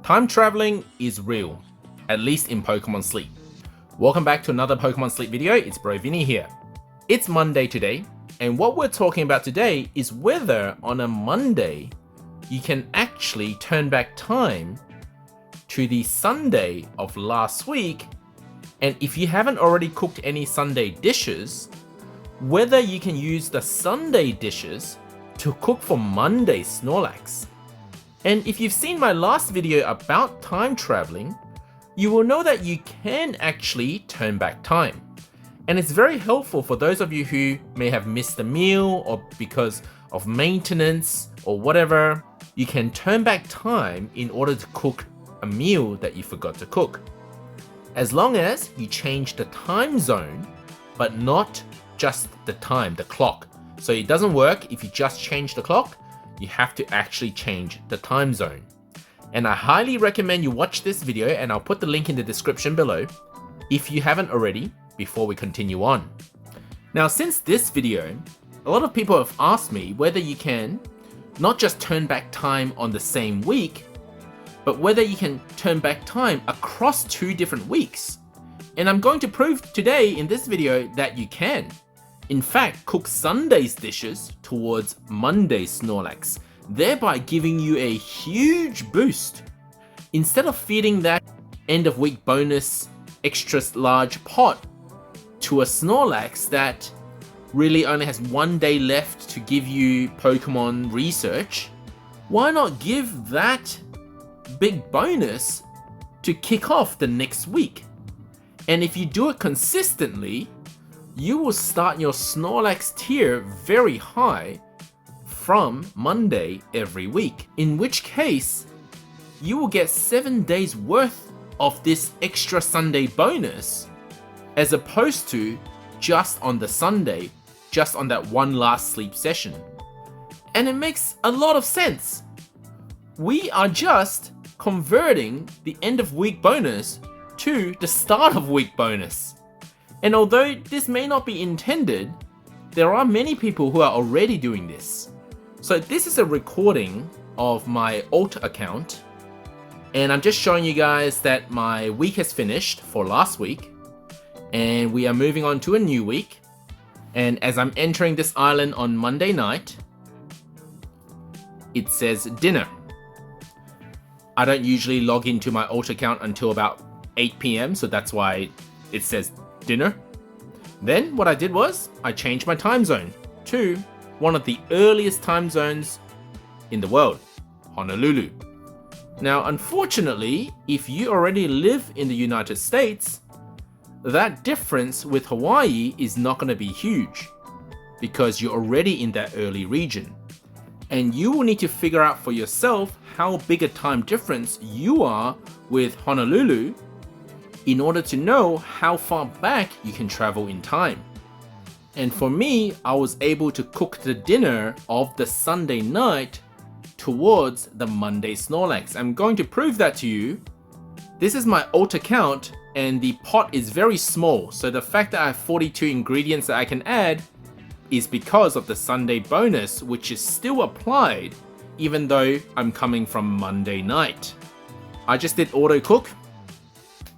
Time traveling is real, at least in Pokemon Sleep. Welcome back to another Pokemon Sleep video, it's Bro Vinny here. It's Monday today, and what we're talking about today is whether on a Monday you can actually turn back time to the Sunday of last week, and if you haven't already cooked any Sunday dishes, whether you can use the Sunday dishes to cook for Monday Snorlax. And if you've seen my last video about time traveling, you will know that you can actually turn back time. And it's very helpful for those of you who may have missed a meal or because of maintenance or whatever. You can turn back time in order to cook a meal that you forgot to cook. As long as you change the time zone, but not just the time, the clock. So it doesn't work if you just change the clock. You have to actually change the time zone. And I highly recommend you watch this video, and I'll put the link in the description below if you haven't already, before we continue on. Now, since this video, a lot of people have asked me whether you can not just turn back time on the same week, but whether you can turn back time across 2 different weeks. And I'm going to prove today in this video that you can. In fact, cook Sunday's dishes towards Monday's Snorlax, thereby giving you a huge boost. Instead of feeding that end of week bonus extra large pot to a Snorlax that really only has 1 day left to give you Pokemon research, why not give that big bonus to kick off the next week? And if you do it consistently, you will start your Snorlax tier very high from Monday every week, in which case you will get 7 days worth of this extra Sunday bonus, as opposed to just on the Sunday, just on that one last sleep session. And it makes a lot of sense. We are just converting the end of week bonus to the start of week bonus. And although this may not be intended, there are many people who are already doing this. So this is a recording of my alt account, and I'm just showing you guys that my week has finished for last week, and we are moving on to a new week. And as I'm entering this island on Monday night, it says dinner. I don't usually log into my alt account until about 8 PM, so that's why it says dinner. Then what I did was I changed my time zone to one of the earliest time zones in the world, Honolulu. Now, unfortunately, if you already live in the United States, that difference with Hawaii is not going to be huge because you're already in that early region. And you will need to figure out for yourself how big a time difference you are with Honolulu in order to know how far back you can travel in time. And for me, I was able to cook the dinner of the Sunday night towards the Monday Snorlax. I'm going to prove that to you. This is my alt account, and the pot is very small, so the fact that I have 42 ingredients that I can add is because of the Sunday bonus, which is still applied even though I'm coming from Monday night. I just did auto cook,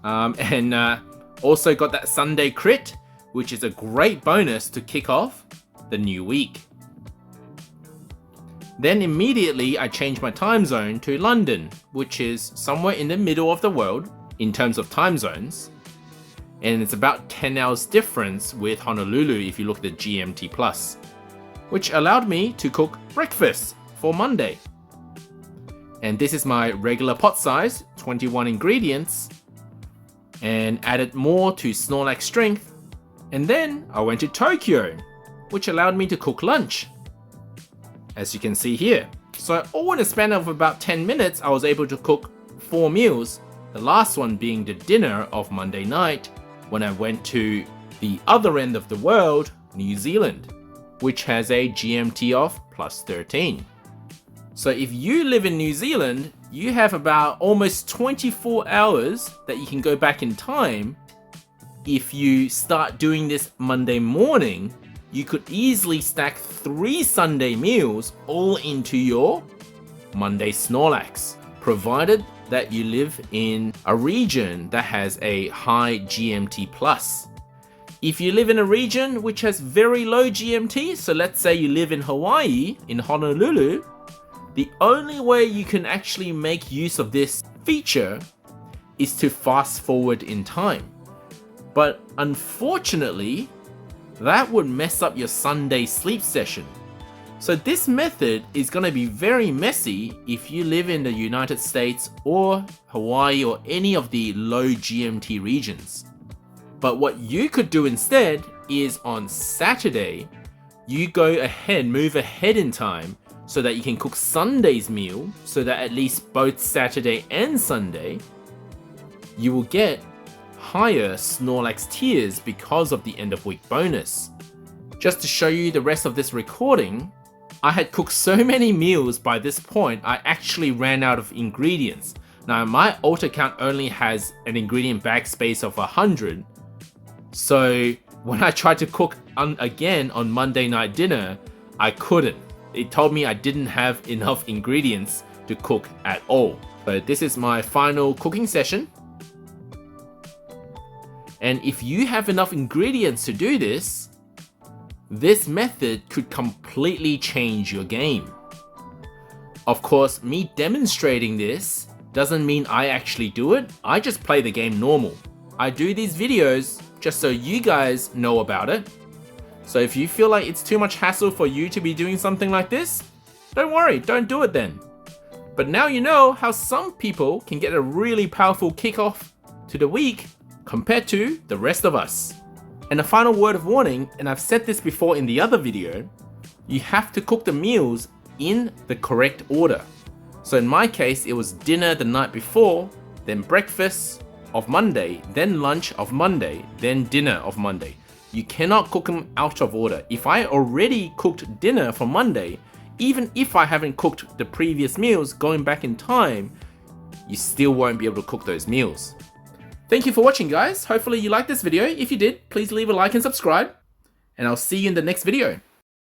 and also got that Sunday crit, which is a great bonus to kick off the new week. Then immediately I changed my time zone to London, which is somewhere in the middle of the world in terms of time zones, and it's about 10 hours difference with Honolulu if you look at the GMT plus, which allowed me to cook breakfast for Monday. And this is my regular pot size, 21 ingredients, and added more to Snorlax strength. And then I went to Tokyo, which allowed me to cook lunch, as you can see here. So all in a span of about 10 minutes, I was able to cook 4 meals, the last one being the dinner of Monday night when I went to the other end of the world, New Zealand, which has a GMT of +13. So if you live in New Zealand, you have about almost 24 hours that you can go back in time. If you start doing this Monday morning, you could easily stack 3 Sunday meals all into your Monday Snorlax, provided that you live in a region that has a high GMT plus. If you live in a region which has very low GMT, so let's say you live in Hawaii, in Honolulu, the only way you can actually make use of this feature is to fast forward in time. But unfortunately, that would mess up your Sunday sleep session. So this method is going to be very messy if you live in the United States or Hawaii or any of the low GMT regions. But what you could do instead is on Saturday, you go ahead, move ahead in time so that you can cook Sunday's meal, so that at least both Saturday and Sunday, you will get higher Snorlax tiers because of the end of week bonus. Just to show you the rest of this recording, I had cooked so many meals by this point, I actually ran out of ingredients. Now my alt account only has an ingredient bag space of 100, so when I tried to cook again on Monday night dinner, I couldn't. It told me I didn't have enough ingredients to cook at all. So this is my final cooking session. And if you have enough ingredients to do this method could completely change your game. Of course, me demonstrating this doesn't mean I actually do it. I just play the game normal. I do these videos just so you guys know about it. So if you feel like it's too much hassle for you to be doing something like this, don't worry, don't do it then. But now you know how some people can get a really powerful kickoff to the week compared to the rest of us. And a final word of warning, and I've said this before in the other video, you have to cook the meals in the correct order. So in my case, it was dinner the night before, then breakfast of Monday, then lunch of Monday, then dinner of Monday. You cannot cook them out of order. If I already cooked dinner for Monday, even if I haven't cooked the previous meals going back in time, you still won't be able to cook those meals. Thank you for watching, guys. Hopefully you liked this video. If you did, please leave a like and subscribe, and I'll see you in the next video.